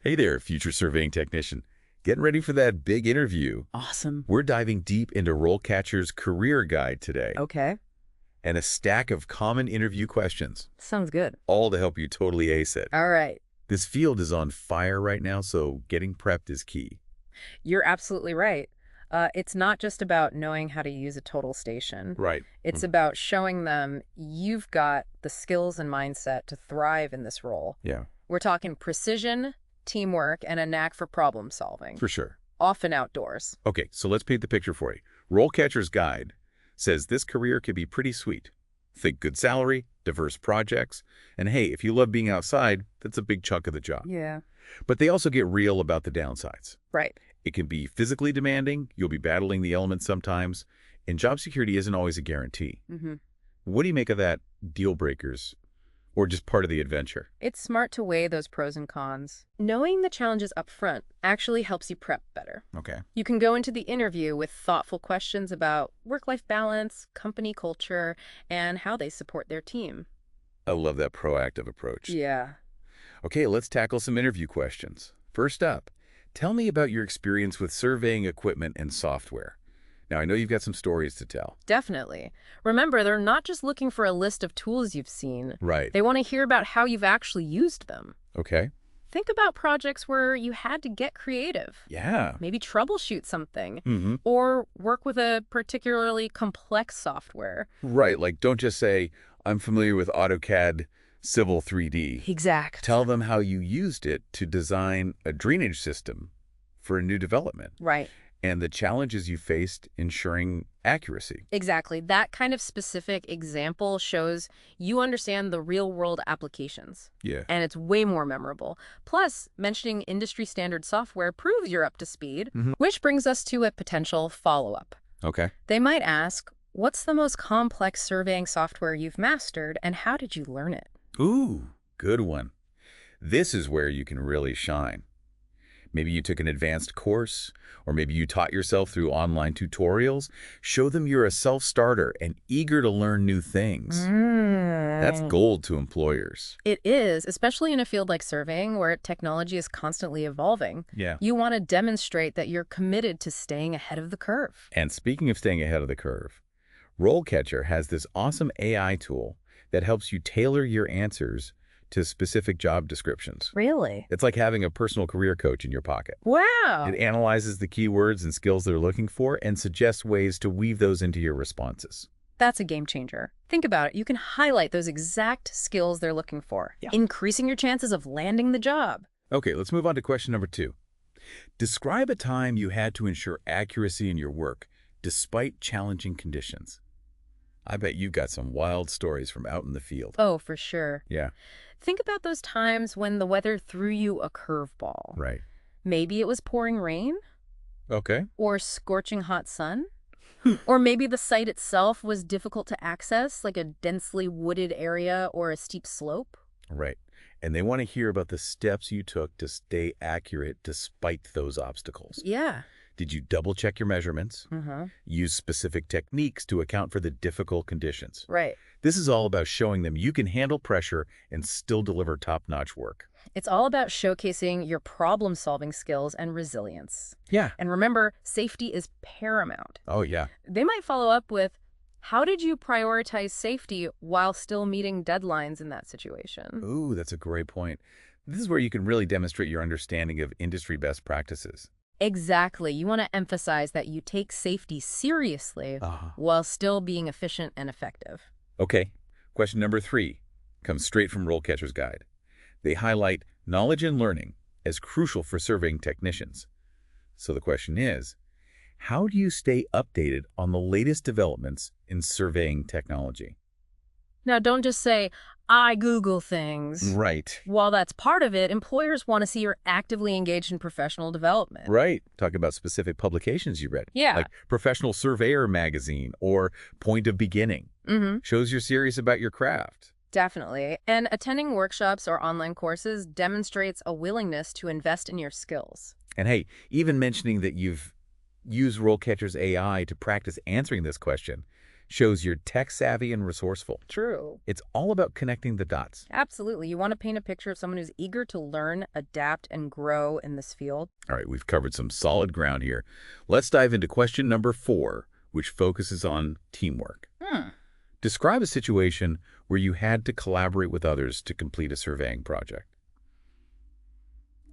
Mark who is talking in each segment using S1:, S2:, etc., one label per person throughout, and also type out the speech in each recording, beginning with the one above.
S1: Hey there, future surveying technician. Getting ready for that big interview.
S2: Awesome.
S1: We're diving deep into RoleCatcher's career guide today
S2: Okay.
S1: and a stack of common interview questions,
S2: Sounds good.
S1: all to help you totally ace it.
S2: All right.
S1: This field is on fire right now, so getting prepped is key.
S2: You're absolutely right. It's not just about knowing how to use a total station.
S1: Right.
S2: It's about showing them you've got the skills and mindset to thrive in this role.
S1: Yeah,
S2: We're talking precision, teamwork, and a knack for problem solving,
S1: for sure.
S2: often outdoors.
S1: Okay, so let's paint the picture for you. RoleCatcher's guide says this career could be pretty sweet. Think good salary, diverse projects, and hey, if you love being outside, that's a big chunk of the job.
S2: Yeah.
S1: But they also get real about the downsides.
S2: Right.
S1: It can be physically demanding, you'll be battling the elements sometimes, and job security isn't always a guarantee.
S2: Mm-hmm.
S1: What do you make of that deal breakers, or just part of the adventure?
S2: It's smart to weigh those pros and cons. Knowing the challenges up front actually helps you prep better.
S1: Okay.
S2: You can go into the interview with thoughtful questions about work-life balance, company culture, and how they support their team.
S1: I love that proactive approach.
S2: Yeah.
S1: Okay, let's tackle some interview questions. First up, tell me about your experience with surveying equipment and software. Now, I know you've got some stories to tell.
S2: Definitely. Remember, they're not just looking for a list of tools you've seen.
S1: Right.
S2: They want to hear about how you've actually used them.
S1: Okay.
S2: Think about projects where you had to get creative.
S1: Yeah.
S2: Maybe troubleshoot something,
S1: Mm-hmm.
S2: or work with a particularly complex software.
S1: Right, like don't just say, I'm familiar with AutoCAD Civil 3D.
S2: Exact.
S1: Tell them how you used it to design a drainage system for a new development
S2: Right.
S1: and the challenges you faced ensuring accuracy.
S2: Exactly. That kind of specific example shows you understand the real-world applications,
S1: Yeah.
S2: and it's way more memorable. Plus, mentioning industry standard software proves you're up to speed,
S1: Mhm.
S2: which brings us to a potential follow-up.
S1: Okay.
S2: They might ask, what's the most complex surveying software you've mastered, and how did you learn it?
S1: Ooh, good one. This is where you can really shine. Maybe you took an advanced course, or maybe you taught yourself through online tutorials. Show them you're a self-starter and eager to learn new things. That's gold to employers.
S2: It is, especially in a field like surveying where technology is constantly evolving.
S1: Yeah.
S2: You want to demonstrate that you're committed to staying ahead of the curve.
S1: And speaking of staying ahead of the curve, RoleCatcher has this awesome AI tool that helps you tailor your answers to specific job descriptions.
S2: Really?
S1: It's like having a personal career coach in your pocket.
S2: Wow.
S1: It analyzes the keywords and skills they're looking for and suggests ways to weave those into your responses.
S2: That's a game changer. Think about it. You can highlight those exact skills they're looking for,
S1: Yeah.
S2: increasing your chances of landing the job.
S1: Okay, let's move on to question number 2. Describe a time you had to ensure accuracy in your work despite challenging conditions. I bet you got some wild stories from out in the field.
S2: Oh, for sure.
S1: Yeah,
S2: Think about those times when the weather threw you a curveball.
S1: right.
S2: Maybe it was pouring rain
S1: Okay.
S2: or scorching hot sun. Or maybe the site itself was difficult to access, like a densely wooded area or a steep slope.
S1: Right. And they want to hear about the steps you took to stay accurate despite those obstacles.
S2: Yeah.
S1: Did you double-check your measurements?
S2: Mm-hmm.
S1: Use specific techniques to account for the difficult conditions?
S2: Right.
S1: This is all about showing them you can handle pressure and still deliver top-notch work.
S2: It's all about showcasing your problem-solving skills and resilience.
S1: Yeah.
S2: And remember, safety is paramount.
S1: Oh, yeah.
S2: They might follow up with, how did you prioritize safety while still meeting deadlines in that situation?
S1: Ooh, that's a great point. This is where you can really demonstrate your understanding of industry best practices.
S2: Exactly. You want to emphasize that you take safety seriously while still being efficient and effective.
S1: Okay. Question number 3 comes straight from RoleCatcher's guide. They highlight knowledge and learning as crucial for surveying technicians. So the question is, how do you stay updated on the latest developments in surveying technology?
S2: Now, don't just say, I Google things.
S1: Right.
S2: While that's part of it, employers want to see you're actively engaged in professional development.
S1: Right. Talk about specific publications you read.
S2: Yeah.
S1: Like Professional Surveyor magazine or Point of Beginning.
S2: Mm-hmm.
S1: Shows you're serious about your craft.
S2: Definitely. And attending workshops or online courses demonstrates a willingness to invest in your skills.
S1: And hey, even mentioning that you've used RoleCatcher's AI to practice answering this question Shows you're tech-savvy and resourceful.
S2: True.
S1: It's all about connecting the dots.
S2: Absolutely. You want to paint a picture of someone who's eager to learn, adapt, and grow in this field.
S1: All right, we've covered some solid ground here. Let's dive into question number 4, which focuses on teamwork. Describe a situation where you had to collaborate with others to complete a surveying project.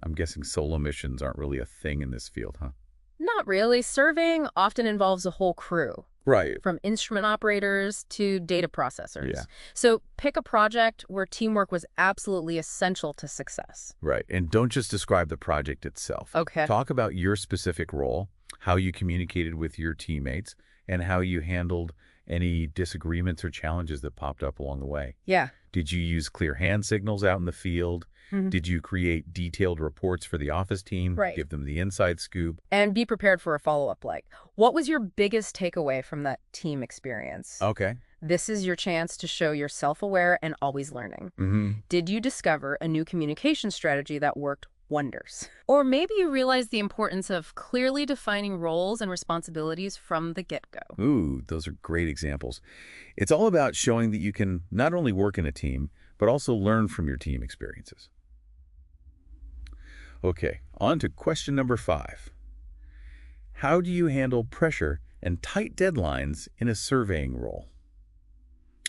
S1: I'm guessing solo missions aren't really a thing in this field, huh?
S2: Not really. Surveying often involves a whole crew,
S1: Right.
S2: from instrument operators to data processors.
S1: Yeah.
S2: So pick a project where teamwork was absolutely essential to success.
S1: Right. And don't just describe the project itself.
S2: Okay.
S1: Talk about your specific role, how you communicated with your teammates, and how you handled any disagreements or challenges that popped up along the way.
S2: Yeah.
S1: Did you use clear hand signals out in the field? Did you create detailed reports for the office team?
S2: Right.
S1: Give them the inside scoop?
S2: And be prepared for a follow-up. Like, what was your biggest takeaway from that team experience?
S1: Okay.
S2: This is your chance to show you're self-aware and always learning. Did you discover a new communication strategy that worked wonders? Or maybe you realized the importance of clearly defining roles and responsibilities from the get-go.
S1: Ooh, those are great examples. It's all about showing that you can not only work in a team, but also learn from your team experiences. Okay, on to question number 5. How do you handle pressure and tight deadlines in a surveying role?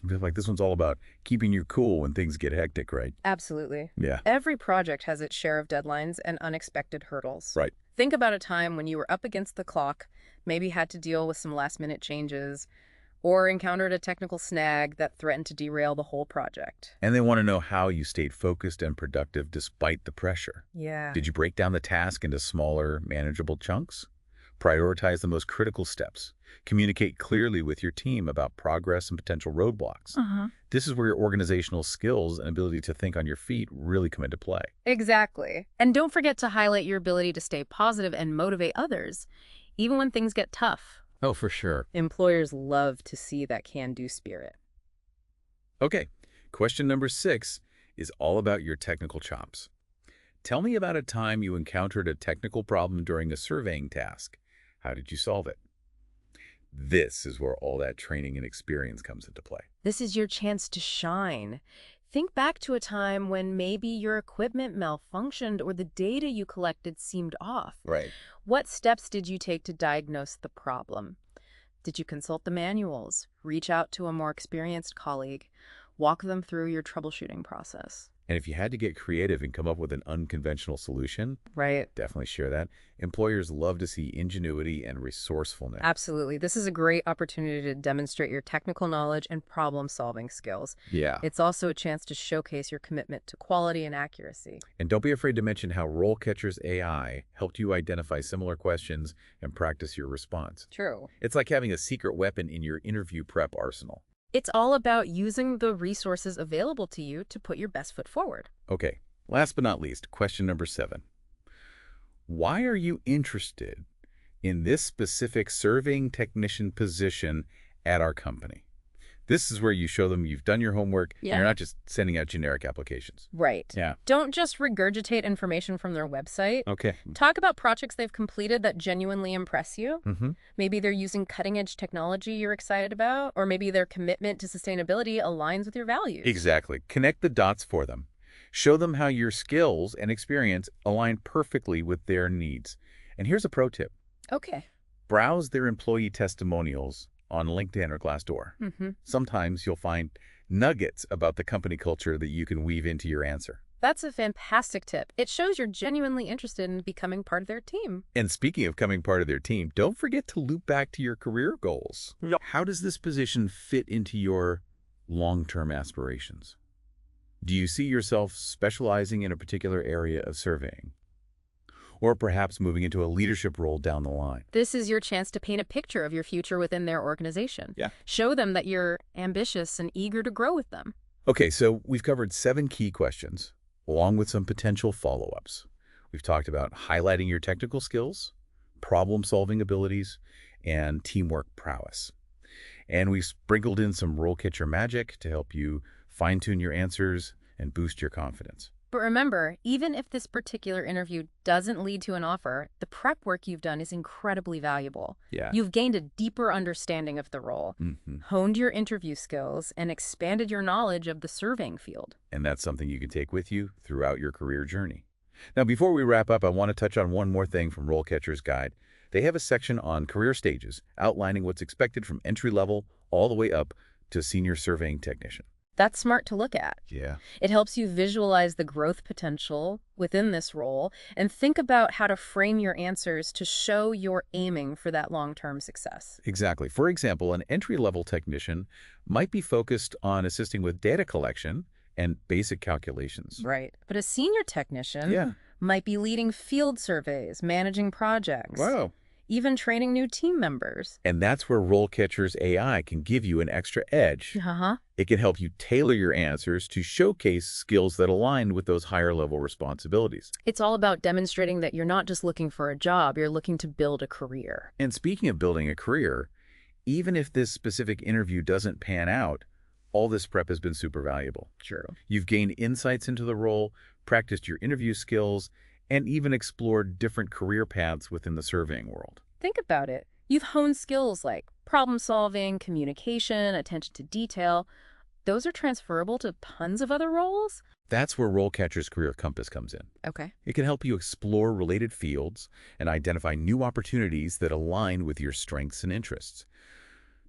S1: I feel like this one's all about keeping you cool when things get hectic, right?
S2: Absolutely.
S1: Yeah.
S2: Every project has its share of deadlines and unexpected hurdles.
S1: Right.
S2: Think about a time when you were up against the clock, maybe had to deal with some last-minute changes, or encountered a technical snag that threatened to derail the whole project.
S1: And they want to know how you stayed focused and productive despite the pressure.
S2: Yeah.
S1: Did you break down the task into smaller, manageable chunks? Prioritize the most critical steps. Communicate clearly with your team about progress and potential roadblocks. This is where your organizational skills and ability to think on your feet really come into play.
S2: Exactly. And don't forget to highlight your ability to stay positive and motivate others, even when things get tough.
S1: Oh, for sure.
S2: Employers love to see that can-do spirit.
S1: Okay, question number 6 is all about your technical chops. Tell me about a time you encountered a technical problem during a surveying task. How did you solve it? This is where all that training and experience comes into play.
S2: This is your chance to shine. Think back to a time when maybe your equipment malfunctioned or the data you collected seemed off.
S1: Right.
S2: What steps did you take to diagnose the problem? Did you consult the manuals, reach out to a more experienced colleague, walk them through your troubleshooting process?
S1: And if you had to get creative and come up with an unconventional solution,
S2: Right.
S1: definitely share that. Employers love to see ingenuity and resourcefulness.
S2: Absolutely. This is a great opportunity to demonstrate your technical knowledge and problem-solving skills.
S1: Yeah.
S2: It's also a chance to showcase your commitment to quality and accuracy.
S1: And don't be afraid to mention how RoleCatcher's AI helped you identify similar questions and practice your response.
S2: True.
S1: It's like having a secret weapon in your interview prep arsenal.
S2: It's all about using the resources available to you to put your best foot forward.
S1: Okay, last but not least, question number 7. Why are you interested in this specific surveying technician position at our company? This is where you show them you've done your homework and you're not just sending out generic applications.
S2: Right.
S1: Yeah.
S2: Don't just regurgitate information from their website.
S1: Okay.
S2: Talk about projects they've completed that genuinely impress you.
S1: Mm-hmm.
S2: Maybe they're using cutting-edge technology you're excited about, or maybe their commitment to sustainability aligns with your values.
S1: Exactly. Connect the dots for them. Show them how your skills and experience align perfectly with their needs. And here's a pro tip.
S2: Okay.
S1: Browse their employee testimonials on LinkedIn or Glassdoor. Sometimes you'll find nuggets about the company culture that you can weave into your answer.
S2: That's a fantastic tip. It shows you're genuinely interested in becoming part of their team.
S1: And speaking of becoming part of their team, don't forget to loop back to your career goals. How does this position fit into your long-term aspirations? Do you see yourself specializing in a particular area of surveying? Or perhaps moving into a leadership role down the line?
S2: This is your chance to paint a picture of your future within their organization.
S1: Yeah.
S2: Show them that you're ambitious and eager to grow with them.
S1: Okay, so we've covered 7 key questions, along with some potential follow-ups. We've talked about highlighting your technical skills, problem-solving abilities, and teamwork prowess. And we've sprinkled in some RoleCatcher magic to help you fine-tune your answers and boost your confidence.
S2: But remember, even if this particular interview doesn't lead to an offer, the prep work you've done is incredibly valuable.
S1: Yeah.
S2: You've gained a deeper understanding of the role, honed your interview skills, and expanded your knowledge of the surveying field.
S1: And that's something you can take with you throughout your career journey. Now, before we wrap up, I want to touch on one more thing from RoleCatcher's Guide. They have a section on career stages, outlining what's expected from entry level all the way up to senior surveying technician.
S2: That's smart to look at.
S1: Yeah.
S2: It helps you visualize the growth potential within this role and think about how to frame your answers to show you're aiming for that long-term success.
S1: Exactly. For example, an entry-level technician might be focused on assisting with data collection and basic calculations.
S2: Right. But a senior technician
S1: Yeah.
S2: might be leading field surveys, managing projects,
S1: Wow.
S2: even training new team members.
S1: And that's where RoleCatcher's AI can give you an extra edge.
S2: Uh-huh.
S1: It can help you tailor your answers to showcase skills that align with those higher-level responsibilities.
S2: It's all about demonstrating that you're not just looking for a job, you're looking to build a career.
S1: And speaking of building a career, even if this specific interview doesn't pan out, all this prep has been super valuable.
S2: True.
S1: You've gained insights into the role, practiced your interview skills, and even explored different career paths within the surveying world.
S2: Think about it. You've honed skills like problem solving, communication, attention to detail. Those are transferable to tons of other roles?
S1: That's where RoleCatcher's Career Compass comes in.
S2: Okay.
S1: It can help you explore related fields and identify new opportunities that align with your strengths and interests.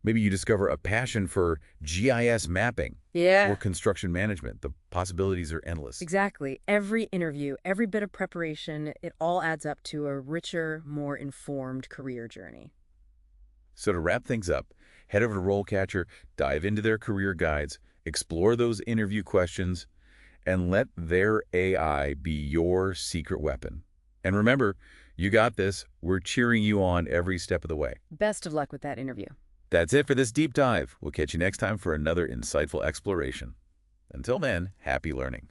S1: Maybe you discover a passion for GIS mapping or construction management. The possibilities are endless.
S2: Exactly. Every interview, every bit of preparation, it all adds up to a richer, more informed career journey.
S1: So to wrap things up, head over to RoleCatcher, dive into their career guides, explore those interview questions, and let their AI be your secret weapon. And remember, you got this. We're cheering you on every step of the way.
S2: Best of luck with that interview.
S1: That's it for this deep dive. We'll catch you next time for another insightful exploration. Until then, happy learning.